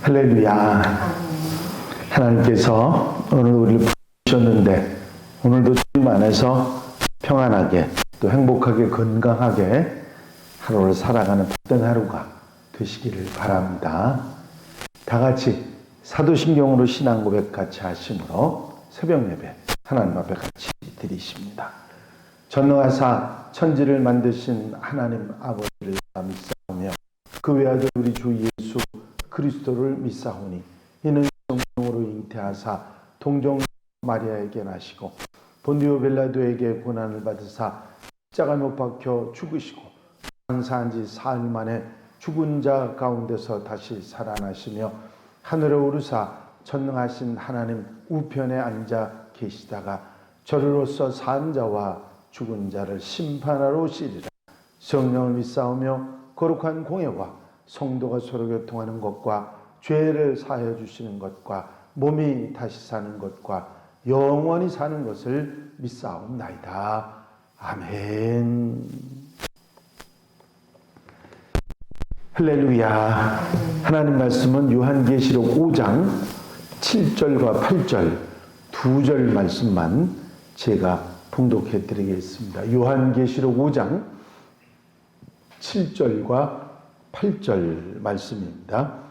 할렐루야. 하나님께서 오늘 우리를 부르셨는데 오늘도 주님 안에서 평안하게 또 행복하게 건강하게 하루를 살아가는 복된 하루가 되시기를 바랍니다. 다 같이 사도신경으로 신앙 고백 같이 하심으로 새벽 예배 하나님 앞에 같이 드리십니다. 전능하사 천지를 만드신 하나님 아버지를 믿사오며 그 외아들 우리 주 예수 그리스도를 믿사오니 이는 성령으로 잉태하사 동정 마리아에게 나시고 본디오 빌라도에게 고난을 받으사 십자가 못 박혀 죽으시고 장사한 지 사흘 만에 죽은 자 가운데서 다시 살아나시며 하늘에 오르사 전능하신 하나님 우편에 앉아 계시다가 저리로서 산 자와 죽은 자를 심판하러 오시리라. 성령을 믿사오며 거룩한 공예와 성도가 서로 교통하는 것과 죄를 사하여 주시는 것과 몸이 다시 사는 것과 영원히 사는 것을 믿사옵나이다. 아멘. 할렐루야. 하나님 말씀은 요한계시록 5장 7절과 8절 두 절 말씀만 제가 봉독해 드리겠습니다. 요한계시록 5장 7절과 8절 말씀입니다.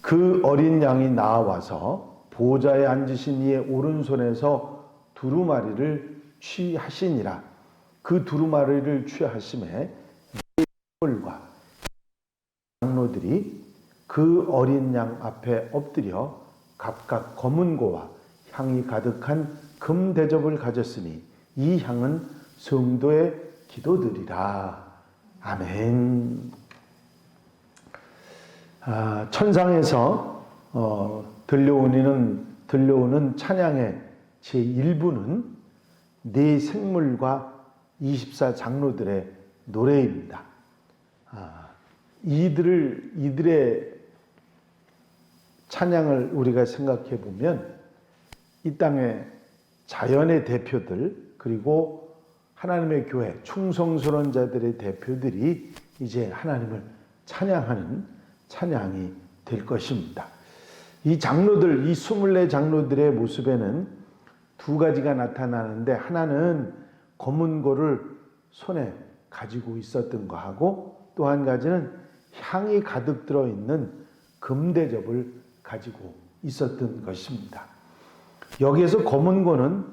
그 어린 양이 나와서 보좌에 앉으신 이의 오른손에서 두루마리를 취하시니라. 그 두루마리를 취하심에 과 장로들이 그 어린 양 앞에 엎드려 각각 검은 고와 향이 가득한 금 대접을 가졌으니 이 향은 성도의 기도들이라. 아멘. 천상에서 들려오는 찬양의 제1부는 네 생물과 24 장로들의 노래입니다. 이들의 찬양을 우리가 생각해 보면 이 땅의 자연의 대표들 그리고 하나님의 교회 충성스러운 자들의 대표들이 이제 하나님을 찬양하는 찬양이 될 것입니다. 이 장로들, 이 24 장로들의 모습에는 두 가지가 나타나는데 하나는 검은 고를 손에 가지고 있었던 거하고 또 한 가지는 향이 가득 들어있는 금대접을 가지고 있었던 것입니다. 여기에서 검은 고는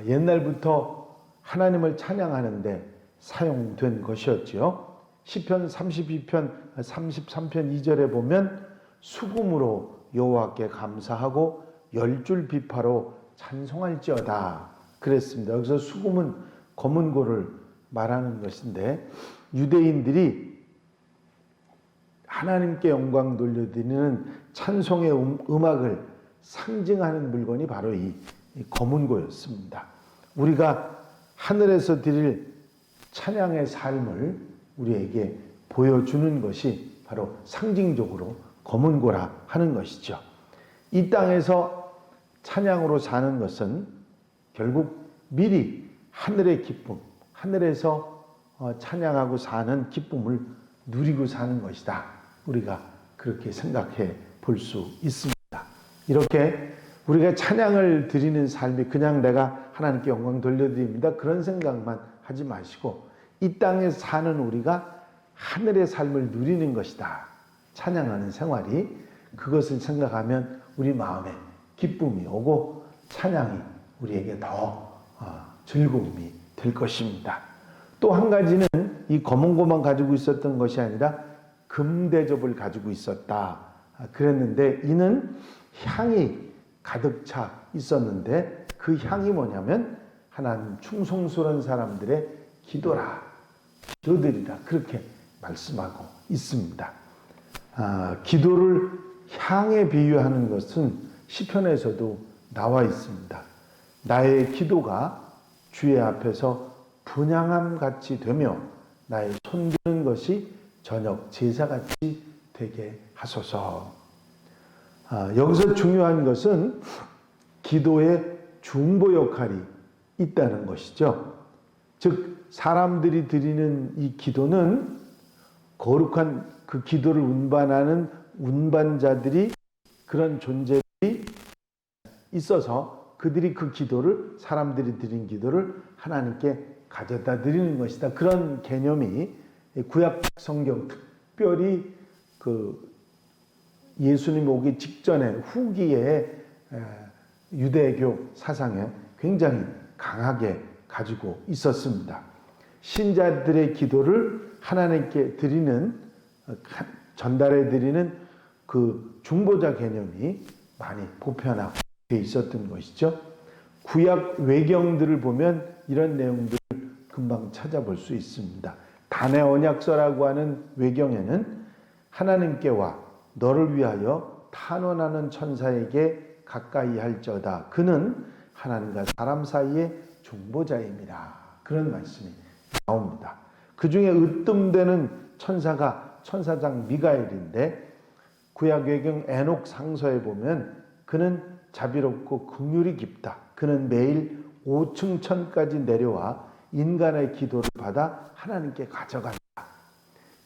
옛날부터 하나님을 찬양하는데 사용된 것이었죠. 시편 32편 33편 2절에 보면 수금으로 여호와께 감사하고 열줄 비파로 찬송할지어다 그랬습니다. 여기서 수금은 검은 고를 말하는 것인데 유대인들이 하나님께 영광 돌려드리는 찬송의 음악을 상징하는 물건이 바로 이 검은 고였습니다. 우리가 하늘에서 드릴 찬양의 삶을 우리에게 보여주는 것이 바로 상징적으로 검은 고라 하는 것이죠. 이 땅에서 찬양으로 사는 것은 결국 미리 하늘의 기쁨, 하늘에서 찬양하고 사는 기쁨을 누리고 사는 것이다. 우리가 그렇게 생각해 볼 수 있습니다. 이렇게 우리가 찬양을 드리는 삶이 그냥 내가 하나님께 영광 돌려드립니다. 그런 생각만 하지 마시고 이 땅에 사는 우리가 하늘의 삶을 누리는 것이다. 찬양하는 생활이 그것을 생각하면 우리 마음에 기쁨이 오고 찬양이 우리에게 더 즐거움이 될 것입니다. 또 한 가지는 이 검은 고만 가지고 있었던 것이 아니라 금대접을 가지고 있었다. 그랬는데 이는 향이 가득 차 있었는데 그 향이 뭐냐면 하나님 충성스러운 사람들의 기도라. 기도들이라 그렇게 말씀하고 있습니다. 기도를 향에 비유하는 것은 시편에서도 나와 있습니다. 나의 기도가 주의 앞에서 분향함 같이 되며 나의 손드는 것이 저녁 제사같이 되게 하소서. 여기서 중요한 것은 기도의 중보 역할이 있다는 것이죠. 즉 사람들이 드리는 이 기도는 거룩한 그 기도를 운반하는 운반자들이 그런 존재들이 있어서 그들이 그 기도를 사람들이 드린 기도를 하나님께 가져다 드리는 것이다. 그런 개념이 구약 성경 특별히 그 예수님 오기 직전에 후기에 유대교 사상에 굉장히 강하게 가지고 있었습니다. 신자들의 기도를 하나님께 드리는 전달해 드리는 그 중보자 개념이 많이 보편화되어 있었던 것이죠. 구약 외경들을 보면 이런 내용들을 금방 찾아볼 수 있습니다. 단의 언약서라고 하는 외경에는 하나님께와 너를 위하여 탄원하는 천사에게 가까이 할저다. 그는 하나님과 사람 사이의 중보자임이라. 그런 말씀이 나옵니다. 그 중에 으뜸되는 천사가 천사장 미가엘인데 구약 외경 에녹 상서에 보면 그는 자비롭고 긍휼이 깊다. 그는 매일 5층 천까지 내려와 인간의 기도를 받아 하나님께 가져간다.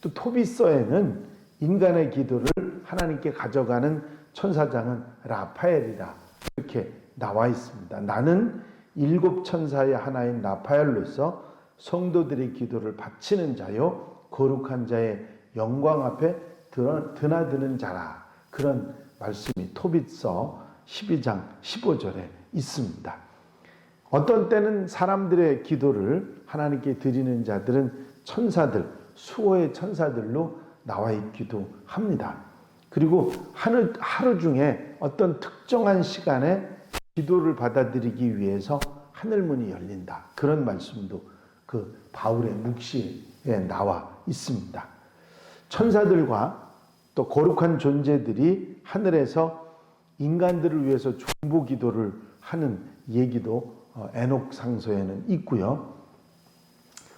또 토비서에는 인간의 기도를 하나님께 가져가는 천사장은 라파엘이라 이렇게 나와 있습니다. 나는 7 천사의 하나인 라파엘로서 성도들의 기도를 바치는 자요 거룩한 자의 영광 앞에 드나드는 자라. 그런 말씀이 토빗서 12장 15절에 있습니다. 어떤 때는 사람들의 기도를 하나님께 드리는 자들은 천사들, 수호의 천사들로 나와 있기도 합니다. 그리고 하루 중에 어떤 특정한 시간에 기도를 받아들이기 위해서 하늘문이 열린다. 그런 말씀도 그 바울의 묵시에 나와 있습니다. 천사들과 또 거룩한 존재들이 하늘에서 인간들을 위해서 중보 기도를 하는 얘기도 에녹 상서에는 있고요.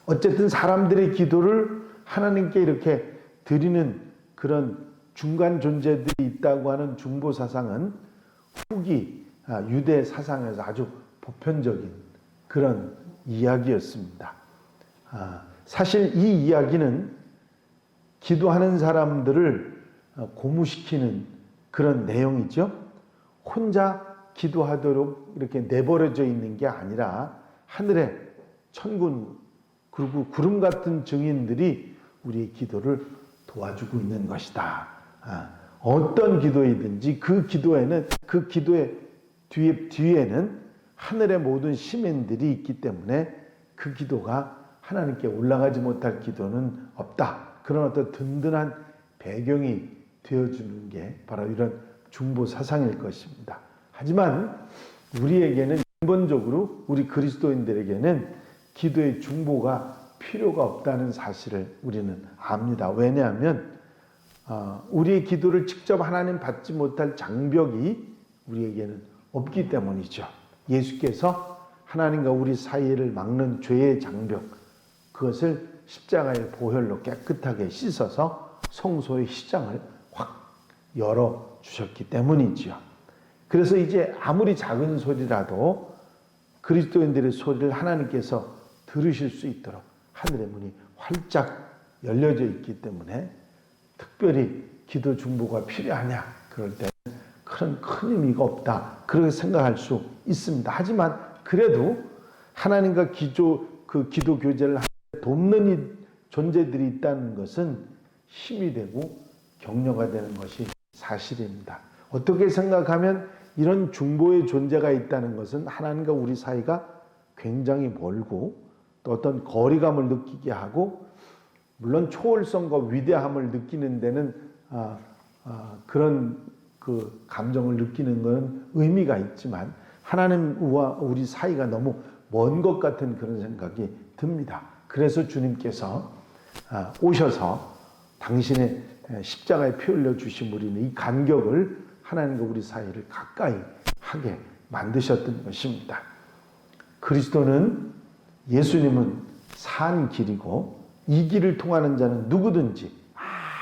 어쨌든 사람들의 기도를 하나님께 이렇게 드리는 그런 중간 존재들이 있다고 하는 중보 사상은 후기 유대 사상에서 아주 보편적인 그런 이야기였습니다. 사실 이 이야기는 기도하는 사람들을 고무시키는 그런 내용이죠. 혼자 기도하도록 이렇게 내버려져 있는 게 아니라 하늘에 천군 그리고 구름 같은 증인들이 우리의 기도를 도와주고 있는 것이다. 어떤 기도이든지 그 기도의 뒤에는 하늘의 모든 시민들이 있기 때문에 그 기도가 하나님께 올라가지 못할 기도는 없다. 그런 어떤 든든한 배경이 되어주는 게 바로 이런 중보 사상일 것입니다. 하지만 우리에게는 근본적으로 우리 그리스도인들에게는 기도의 중보가 필요가 없다는 사실을 우리는 압니다. 왜냐하면 우리의 기도를 직접 하나님 받지 못할 장벽이 우리에게는 없기 때문이죠. 예수께서 하나님과 우리 사이를 막는 죄의 장벽, 그것을 십자가의 보혈로 깨끗하게 씻어서 성소의 시장을 확 열어주셨기 때문이지요. 그래서 이제 아무리 작은 소리라도 그리스도인들의 소리를 하나님께서 들으실 수 있도록 하늘의 문이 활짝 열려져 있기 때문에 특별히 기도 중보가 필요하냐 그럴 때는 큰 의미가 없다 그렇게 생각할 수 있습니다. 하지만 그래도 하나님과 기도 교제를 돕는 존재들이 있다는 것은 힘이 되고 격려가 되는 것이 사실입니다. 어떻게 생각하면 이런 중보의 존재가 있다는 것은 하나님과 우리 사이가 굉장히 멀고 또 어떤 거리감을 느끼게 하고 물론 초월성과 위대함을 느끼는 데는 그런 그 감정을 느끼는 것은 의미가 있지만 하나님과 우리 사이가 너무 먼 것 같은 그런 생각이 듭니다. 그래서 주님께서 오셔서 당신의 십자가에 피 흘려 주심으로 인해 이 간격을 하나님과 우리 사이를 가까이 하게 만드셨던 것입니다. 그리스도는 예수님은 산 길이고 이 길을 통하는 자는 누구든지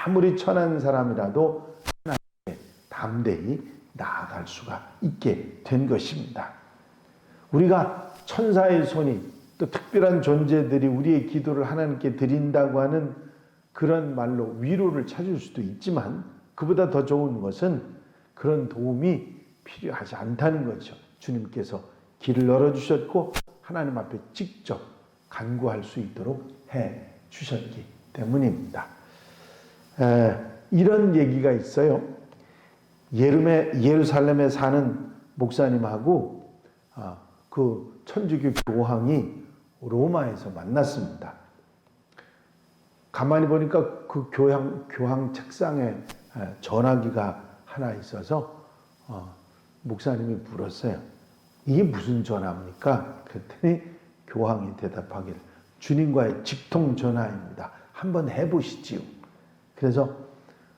아무리 천한 사람이라도 하나님께 담대히 나아갈 수가 있게 된 것입니다. 우리가 천사의 손이 또 특별한 존재들이 우리의 기도를 하나님께 드린다고 하는 그런 말로 위로를 찾을 수도 있지만 그보다 더 좋은 것은 그런 도움이 필요하지 않다는 거죠. 주님께서 길을 열어주셨고 하나님 앞에 직접 간구할 수 있도록 해 주셨기 때문입니다. 이런 얘기가 있어요. 예루살렘에 사는 목사님하고 그 천주교 교황이 로마에서 만났습니다. 가만히 보니까 그 교황 책상에 전화기가 하나 있어서 목사님이 물었어요. 이게 무슨 전화입니까? 그랬더니 교황이 대답하기를 주님과의 직통 전화입니다. 한번 해보시지요. 그래서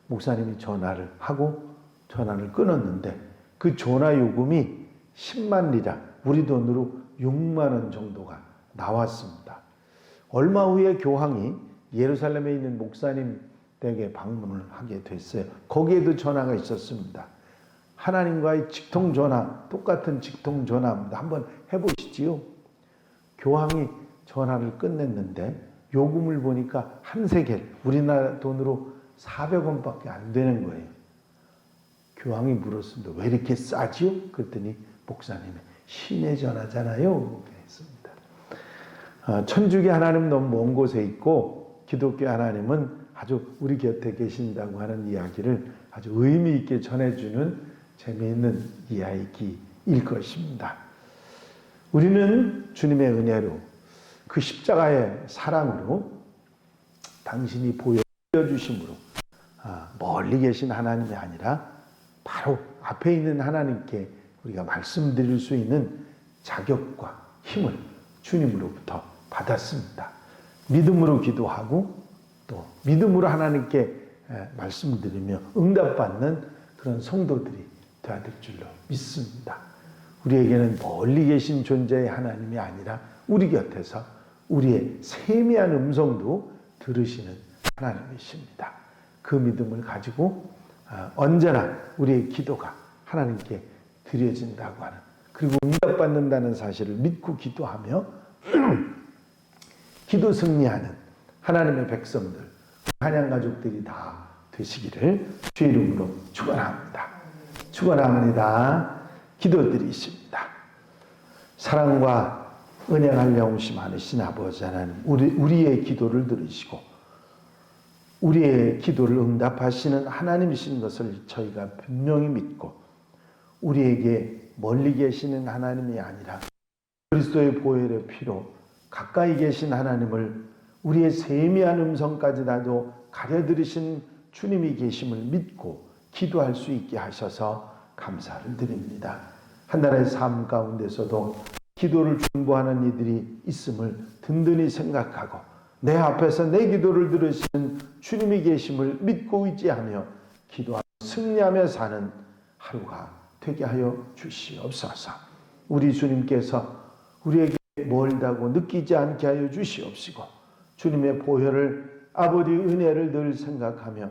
목사님이 전화를 하고 전화를 끊었는데 그 전화 요금이 10만 리라, 우리 돈으로 6만 원 정도가 나왔습니다. 얼마 후에 교황이 예루살렘에 있는 목사님 댁에 방문을 하게 됐어요. 거기에도 전화가 있었습니다. 하나님과의 직통 전화, 똑같은 직통 전화입니다. 한번 해보시지요. 교황이 전화를 끝냈는데 요금을 보니까 한 세겔, 우리나라 돈으로 400원밖에 안 되는 거예요. 교황이 물었습니다. 왜 이렇게 싸지요? 그랬더니 목사님이 신의 전화잖아요. 그랬습니다. 천주교 하나님 너무 먼 곳에 있고 기독교 하나님은 아주 우리 곁에 계신다고 하는 이야기를 아주 의미 있게 전해주는 재미있는 이야기일 것입니다. 우리는 주님의 은혜로 그 십자가의 사랑으로 당신이 보여주심으로 멀리 계신 하나님이 아니라 바로 앞에 있는 하나님께 우리가 말씀드릴 수 있는 자격과 힘을 주님으로부터 받았습니다. 믿음으로 기도하고 또 믿음으로 하나님께 말씀드리며 응답받는 그런 성도들이 되어야 될 줄로 믿습니다. 우리에게는 멀리 계신 존재의 하나님이 아니라 우리 곁에서 우리의 세미한 음성도 들으시는 하나님이십니다. 그 믿음을 가지고 언제나 우리의 기도가 하나님께 드려진다고 하는, 그리고 응답받는다는 사실을 믿고 기도하며 기도 승리하는 하나님의 백성들, 한양 가족들이 다 되시기를 주의 이름으로 축원합니다. 축원합니다. 기도드리십니다. 사랑과 은혜가 한량없이 많으신 아버지 하나님, 우리의 기도를 들으시고 우리의 기도를 응답하시는 하나님이신 것을 저희가 분명히 믿고 우리에게 멀리 계시는 하나님이 아니라 그리스도의 보혈의 피로 가까이 계신 하나님을 우리의 세미한 음성까지라도 가려들으신 주님이 계심을 믿고 기도할 수 있게 하셔서 감사를 드립니다. 한 나라의 삶 가운데서도 기도를 중보하는 이들이 있음을 든든히 생각하고 내 앞에서 내 기도를 들으시는 주님이 계심을 믿고 의지하며 기도하며 승리하며 사는 하루가 되게 하여 주시옵소서. 우리 주님께서 우리에게 멀다고 느끼지 않게 하여 주시옵시고 주님의 보혈을, 아버지 은혜를 늘 생각하며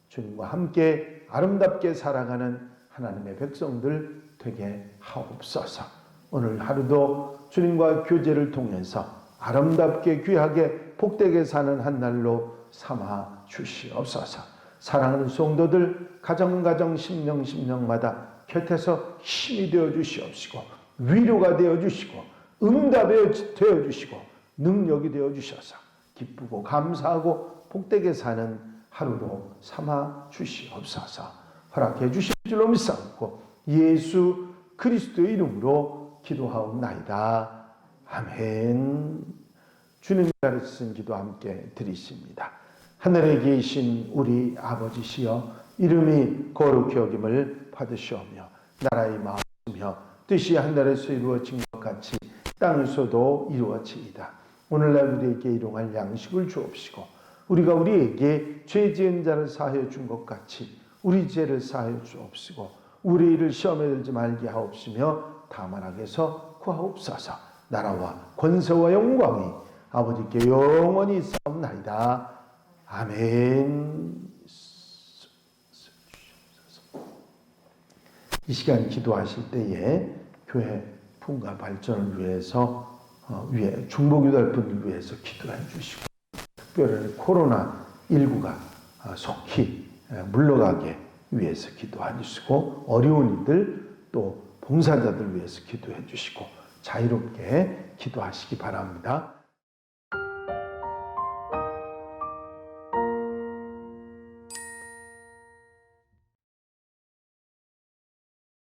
주님과 함께 아름답게 살아가는 하나님의 백성들 되게 하옵소서. 오늘 하루도 주님과 교제를 통해서 아름답게 귀하게 복되게 사는 한 날로 삼아 주시옵소서. 사랑하는 성도들 가정 심령마다 곁에서 힘이 되어 주시옵시고 위로가 되어 주시고 응답이 되어 주시고 능력이 되어 주셔서 기쁘고 감사하고 복되게 사는 하루로 삼아 주시옵소서. 허락해 주실 줄로 믿사옵고 예수 그리스도의 이름으로 기도하옵나이다. 아멘. 주님 가르치신 기도 함께 드리십니다. 하늘에 계신 우리 아버지시여, 이름이 거룩히 여김을 받으시오며 나라의 마음이며 뜻이 하늘에서 이루어진 것 같이 땅에서도 이루어지이다. 오늘날 우리에게 일용할 양식을 주옵시고 우리가 우리에게 죄 지은 자를 사하여 준 것 같이 우리 죄를 사하여 주옵시고 우리 일을 시험에 들지 말게 하옵시며 다만 악에서 구하옵소서. 나라와 권세와 영광이 아버지께 영원히 있사옵나이다. 아멘. 이 시간 기도하실 때에 교회 풍가 발전을 위해서 중보기도할 분을 위해서 기도해 주시고 특별히 코로나 일구가 속히 물러가게 위해서 기도해 주시고, 어려운 이들 또 봉사자들 위해서 기도해 주시고 자유롭게 기도하시기 바랍니다.